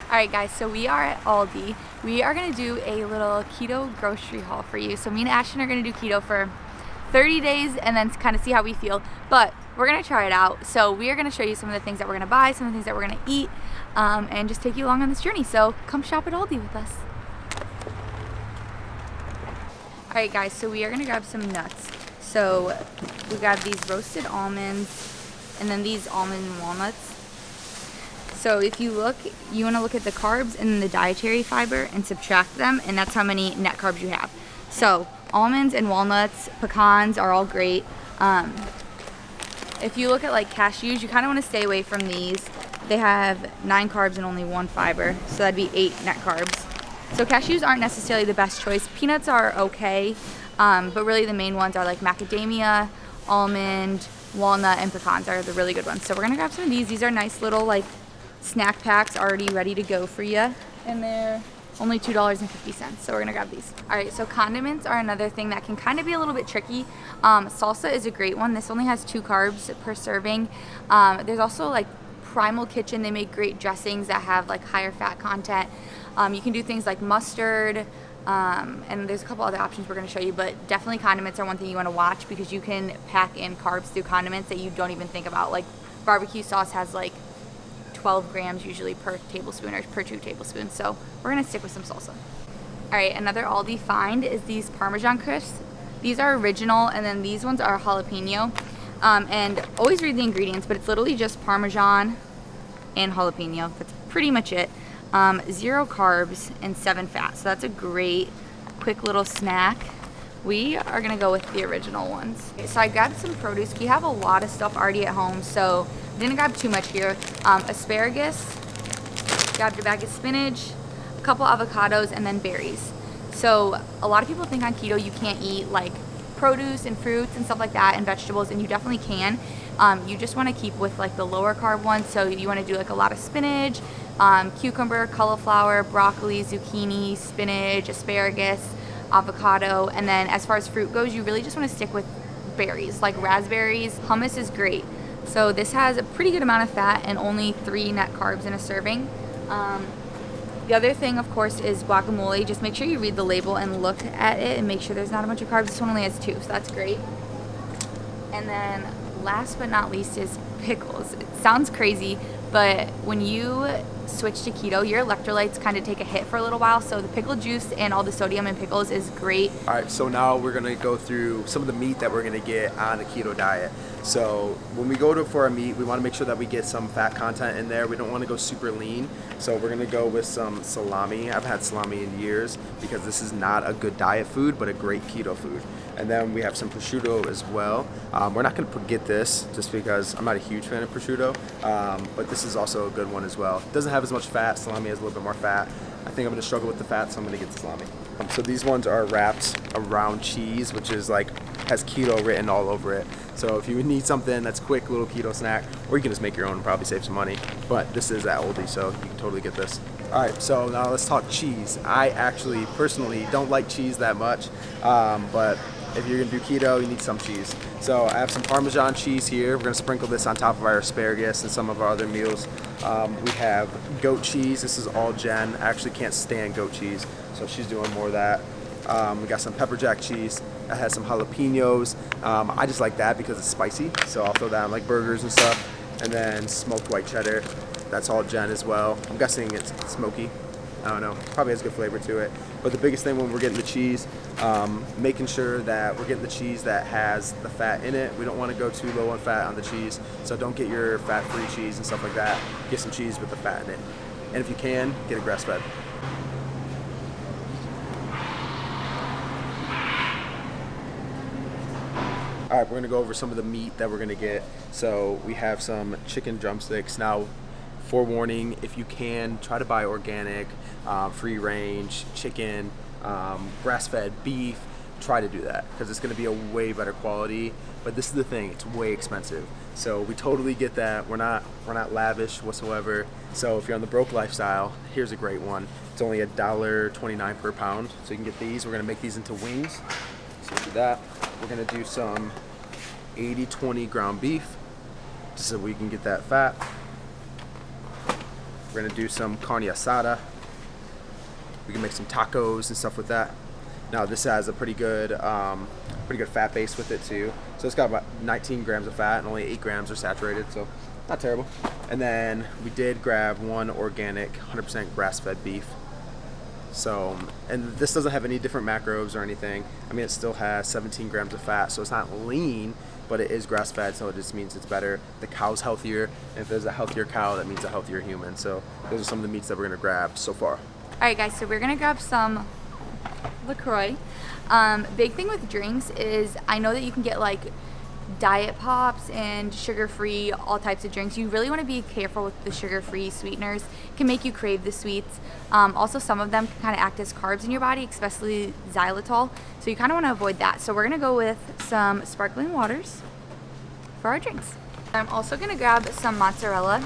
Alright guys, so we are at Aldi. We are going to do a little keto grocery haul for you. So me and Ashton are going to do keto for 30 days and then kind of see how we feel. But we're going to try it out. So we are going to show you some of the things that we're going to buy, some of the things that we're going to eat, and just take you along on this journey. So come shop at Aldi with us. Alright guys, so we are going to grab some nuts. So we got these roasted almonds and then these almond and walnuts. So if you look, you want to look at the carbs and the dietary fiber and subtract them, and that's how many net carbs you have. So almonds and walnuts, pecans are all great. If you look at like cashews, you kind of want to stay away from these. They have 9 carbs and only 1 fiber, so that'd be 8 net carbs. So cashews aren't necessarily the best choice. Peanuts are okay, but really the main ones are like macadamia, almond, walnut, and pecans are the really good ones. So we're gonna grab some of these. These are nice little like snack packs already ready to go for you, and they're only $2.50, so we're gonna grab these. All right, so condiments are another thing that can kind of be a little bit tricky. Salsa is a great one. This only has 2 carbs per serving. There's also like Primal Kitchen. They make great dressings that have like higher fat content. You can do things like mustard, and there's a couple other options we're going to show you, but definitely condiments are one thing you want to watch because you can pack in carbs through condiments that you don't even think about. Like barbecue sauce has like 12 grams usually per tablespoon or per 2 tablespoons, so we're going to stick with some salsa. All right, another Aldi find is these Parmesan Crisps. These are original, and then these ones are jalapeno. And always read the ingredients, but it's literally just Parmesan and jalapeno. That's pretty much it. 0 carbs and 7 fat, so that's a great quick little snack. We are gonna go with the original ones. Okay, so I grabbed some produce. We have a lot of stuff already at home, so I didn't grab too much here. Asparagus, grabbed a bag of spinach, a couple avocados, and then berries. So a lot of people think on keto you can't eat like produce and fruits and stuff like that and vegetables, and you definitely can. You just want to keep with like the lower carb ones, so you want to do like a lot of spinach, cucumber, cauliflower, broccoli, zucchini, spinach, asparagus, avocado, and then as far as fruit goes, you really just want to stick with berries like raspberries. Hummus is great. So this has a pretty good amount of fat and only 3 net carbs in a serving. The other thing, of course, is guacamole. Just make sure you read the label and look at it and make sure there's not a bunch of carbs. This one only has 2, so that's great. And then last but not least is pickles. It sounds crazy, but when you switch to keto, your electrolytes kind of take a hit for a little while, so the pickle juice and all the sodium in pickles is great. All right, so now we're gonna go through some of the meat that we're gonna get on a keto diet. So when we go for our meat, we wanna make sure that we get some fat content in there. We don't wanna go super lean, so we're gonna go with some salami. I've had salami in years because this is not a good diet food, but a great keto food. And then we have some prosciutto as well. We're not gonna get this just because I'm not a huge fan of prosciutto, but this is also a good one as well. It doesn't have as much fat. Salami has a little bit more fat. I think I'm gonna struggle with the fat, so I'm gonna get the salami. So these ones are wrapped around cheese, which is like, has keto written all over it. So if you need something that's quick, little keto snack, or you can just make your own and probably save some money. But this is at Aldi, so you can totally get this. All right, so now let's talk cheese. I actually personally don't like cheese that much, but if you're gonna do keto, you need some cheese. So I have some Parmesan cheese here. We're gonna sprinkle this on top of our asparagus and some of our other meals. We have goat cheese. This is all Jen. I actually can't stand goat cheese, so she's doing more of that. We got some pepper jack cheese. That has some jalapenos. I just like that because it's spicy, so I'll throw that on like burgers and stuff. And then smoked white cheddar. That's all Jen as well. I'm guessing it's smoky. I don't know, probably has good flavor to it. But the biggest thing when we're getting the cheese, making sure that we're getting the cheese that has the fat in it. We don't want to go too low on fat on the cheese, so don't get your fat-free cheese and stuff like that. Get some cheese with the fat in it. And if you can, get a grass-fed. All right, we're gonna go over some of the meat that we're gonna get. So we have some chicken drumsticks. Now, forewarning, if you can, try to buy organic, free range chicken, grass-fed beef. Try to do that because it's going to be a way better quality. But this is the thing, it's way expensive. So we totally get that. We're not lavish whatsoever. So if you're on the broke lifestyle, here's a great one. It's only $1.29 per pound. So you can get these. We're going to make these into wings. So we'll do that. We're going to do some 80-20 ground beef so we can get that fat. We're gonna do some carne asada. We can make some tacos and stuff with that. Now this has a pretty good fat base with it too. So it's got about 19 grams of fat and only 8 grams are saturated, so not terrible. And then we did grab one organic 100% grass-fed beef. So, and this doesn't have any different macros or anything. I mean, it still has 17 grams of fat, so it's not lean, but it is grass-fed, so it just means it's better. The cow's healthier, and if there's a healthier cow, that means a healthier human. So those are some of the meats that we're gonna grab so far. All right, guys, so we're gonna grab some LaCroix. Big thing with drinks is I know that you can get like diet pops and sugar-free, all types of drinks. You really want to be careful with the sugar-free sweeteners. It can make you crave the sweets. Also, some of them can kind of act as carbs in your body, especially xylitol. So you kind of want to avoid that. So we're gonna go with some sparkling waters for our drinks. I'm also gonna grab some mozzarella.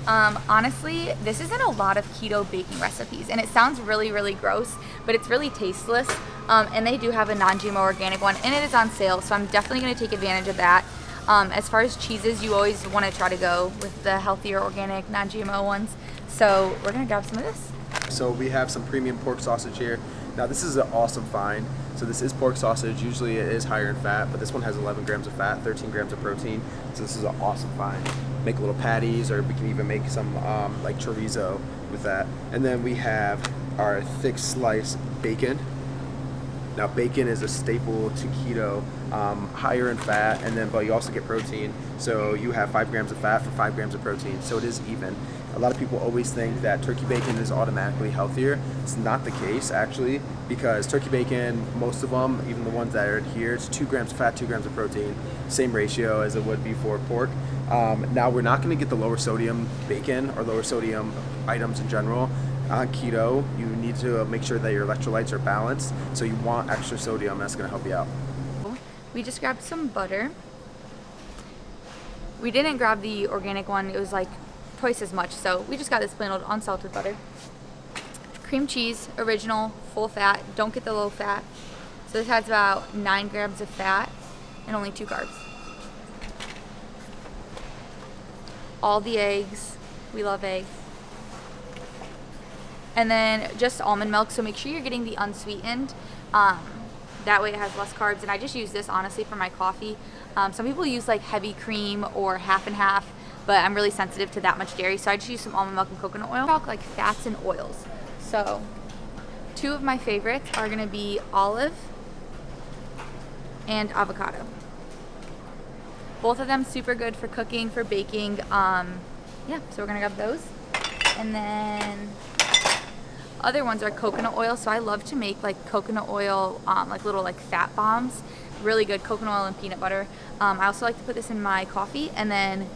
Honestly, this is in a lot of keto baking recipes, and it sounds really, really gross, but it's really tasteless. And they do have a non-GMO organic one, and it is on sale, so I'm definitely going to take advantage of that. As far as cheeses, you always want to try to go with the healthier organic non-GMO ones. So we're going to grab some of this. So we have some premium pork sausage here. Now this is an awesome find. So this is pork sausage. Usually it is higher in fat, but this one has 11 grams of fat, 13 grams of protein. So this is an awesome find. Make little patties, or we can even make some like chorizo with that. And then we have our thick slice bacon. Now bacon is a staple to keto, higher in fat, and then but you also get protein. So you have 5 grams of fat for 5 grams of protein. So it is even. A lot of people always think that turkey bacon is automatically healthier. It's not the case actually, because turkey bacon, most of them, even the ones that are here, it's 2 grams of fat, 2 grams of protein, same ratio as it would be for pork. Now we're not going to get the lower sodium bacon or lower sodium items in general. On keto, you need to make sure that your electrolytes are balanced, so you want extra sodium. That's going to help you out. We just grabbed some butter. We didn't grab the organic one. It was like twice as much, so we just got this plain old unsalted butter. Cream cheese, original, full fat. Don't get the low fat. So this has about 9 grams of fat and only 2 carbs. All the eggs. We love eggs. And then just almond milk, so make sure you're getting the unsweetened. That way it has less carbs, and I just use this honestly for my coffee. Some people use like heavy cream or half and half, but I'm really sensitive to that much dairy, so I just use some almond milk and coconut oil. Talk like fats and oils. So 2 of my favorites are gonna be olive and avocado. Both of them super good for cooking, for baking. Yeah, so we're gonna grab those. And then other ones are coconut oil. So I love to make like coconut oil, like little like fat bombs. Really good, coconut oil and peanut butter. I also like to put this in my coffee. And then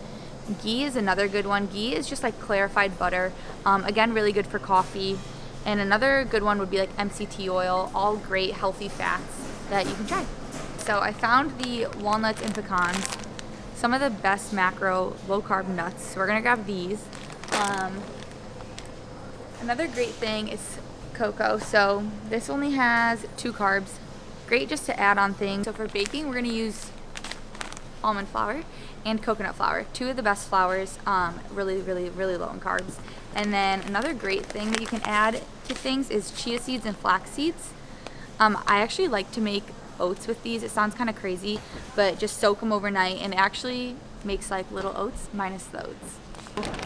ghee is another good one. Ghee is just like clarified butter. Again, really good for coffee. And another good one would be like MCT oil. All great healthy fats that you can try. So I found the walnuts and pecans. Some of the best macro low carb nuts. So we're gonna grab these. Another great thing is cocoa. So this only has 2 carbs. Great just to add on things. So for baking, we're gonna use almond flour and coconut flour. 2 of the best flours, really, really, really low in carbs. And then another great thing that you can add to things is chia seeds and flax seeds. I actually like to make oats with these. It sounds kind of crazy, but just soak them overnight, and it actually makes like little oats minus the oats.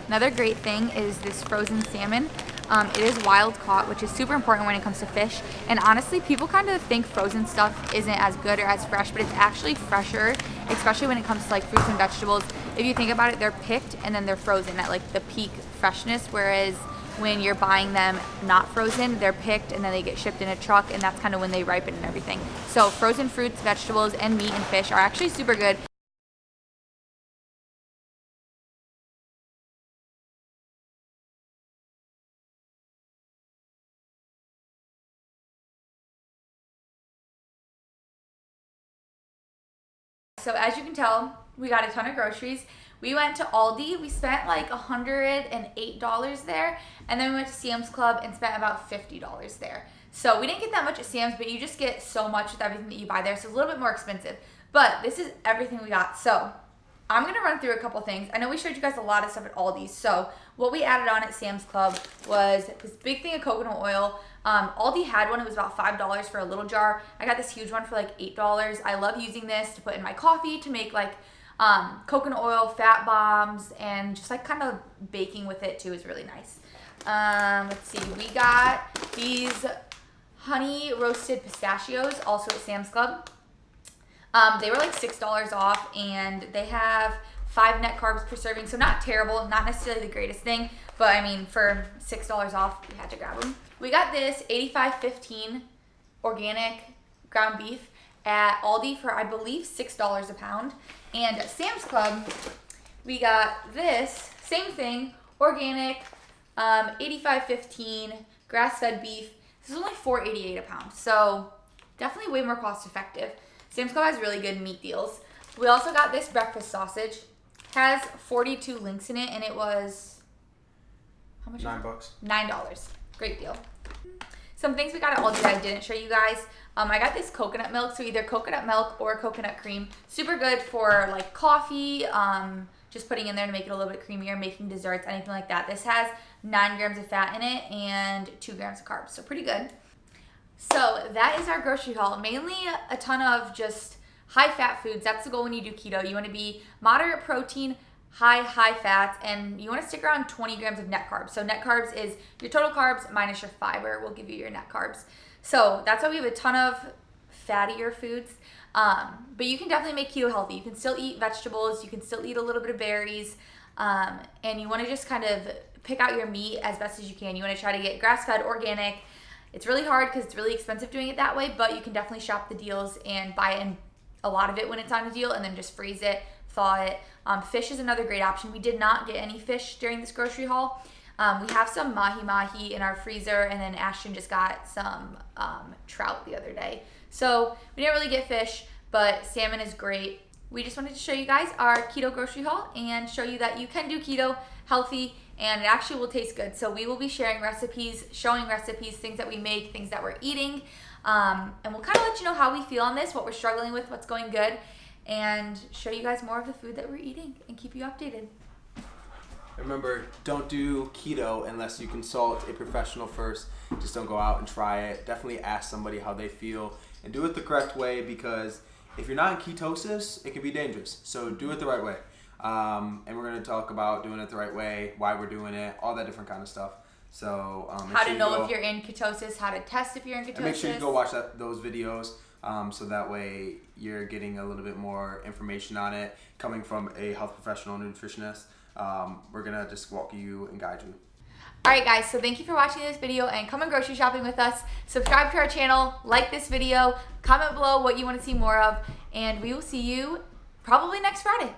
Another great thing is this frozen salmon. It is wild caught, which is super important when it comes to fish. And honestly, people kind of think frozen stuff isn't as good or as fresh, but it's actually fresher, especially when it comes to like fruits and vegetables. If you think about it, they're picked and then they're frozen at like the peak freshness, whereas when you're buying them not frozen, they're picked and then they get shipped in a truck, and that's kind of when they ripen and everything. So frozen fruits, vegetables, and meat and fish are actually super good. So as you can tell, we got a ton of groceries. We went to Aldi. We spent like $108 there. And then we went to Sam's Club and spent about $50 there. So we didn't get that much at Sam's, but you just get so much with everything that you buy there. So it's a little bit more expensive. But this is everything we got. So I'm gonna run through a couple things. I know we showed you guys a lot of stuff at Aldi. So what we added on at Sam's Club was this big thing of coconut oil. Aldi had one, it was about $5 for a little jar. I got this huge one for like $8. I love using this to put in my coffee, to make like coconut oil, fat bombs, and just like kind of baking with it too is really nice. Let's see, we got these honey roasted pistachios also at Sam's Club. They were like $6 off, and they have 5 net carbs per serving, so not terrible, not necessarily the greatest thing, but I mean, for $6 off, we had to grab them. We got this 85-15 organic ground beef at Aldi for, I believe, $6 a pound. And at Sam's Club, we got this, same thing, organic, 85-15 grass-fed beef. This is only $4.88 a pound, so definitely way more cost effective. Sam's Club has really good meat deals. We also got this breakfast sausage. Has 42 links in it, and it was, how much? $9. $9. Great deal. Some things we got at Aldi that I didn't show you guys. I got this coconut milk, so either coconut milk or coconut cream. Super good for like coffee, just putting in there to make it a little bit creamier, making desserts, anything like that. This has 9 grams of fat in it and 2 grams of carbs, so pretty good. So that is our grocery haul. Mainly a ton of just high fat foods. That's the goal when you do keto. You want to be moderate protein, high fats, and you want to stick around 20 grams of net carbs. So net carbs is your total carbs minus your fiber will give you your net carbs. So that's why we have a ton of fattier foods. But you can definitely make keto healthy. You can still eat vegetables. You can still eat a little bit of berries. And you want to just kind of pick out your meat as best as you can. You want to try to get grass-fed, organic. It's really hard because it's really expensive doing it that way, but you can definitely shop the deals and buy in a lot of it when it's on a deal, and then just freeze it, thaw it. Fish is another great option. We did not get any fish during this grocery haul. We have some mahi-mahi in our freezer, and then Ashton just got some trout the other day. So we didn't really get fish, but salmon is great. We just wanted to show you guys our keto grocery haul and show you that you can do keto healthy, and it actually will taste good. So we will be sharing recipes, showing recipes, things that we make, things that we're eating, and we'll kind of let you know how we feel on this, what we're struggling with, what's going good, and show you guys more of the food that we're eating and keep you updated. Remember, don't do keto unless you consult a professional first. Just don't go out and try it. Definitely ask somebody how they feel and do it the correct way, because if you're not in ketosis, it can be dangerous. So do it the right way. And we're going to talk about doing it the right way, why we're doing it, all that different kind of stuff. So how to know if you're in ketosis, how to test if you're in ketosis. And make sure you go watch those videos, so that way you're getting a little bit more information on it coming from a health professional nutritionist. We're going to just walk you and guide you. Alright guys, so thank you for watching this video, and come and grocery shopping with us. Subscribe to our channel, like this video, comment below what you want to see more of, and we will see you probably next Friday.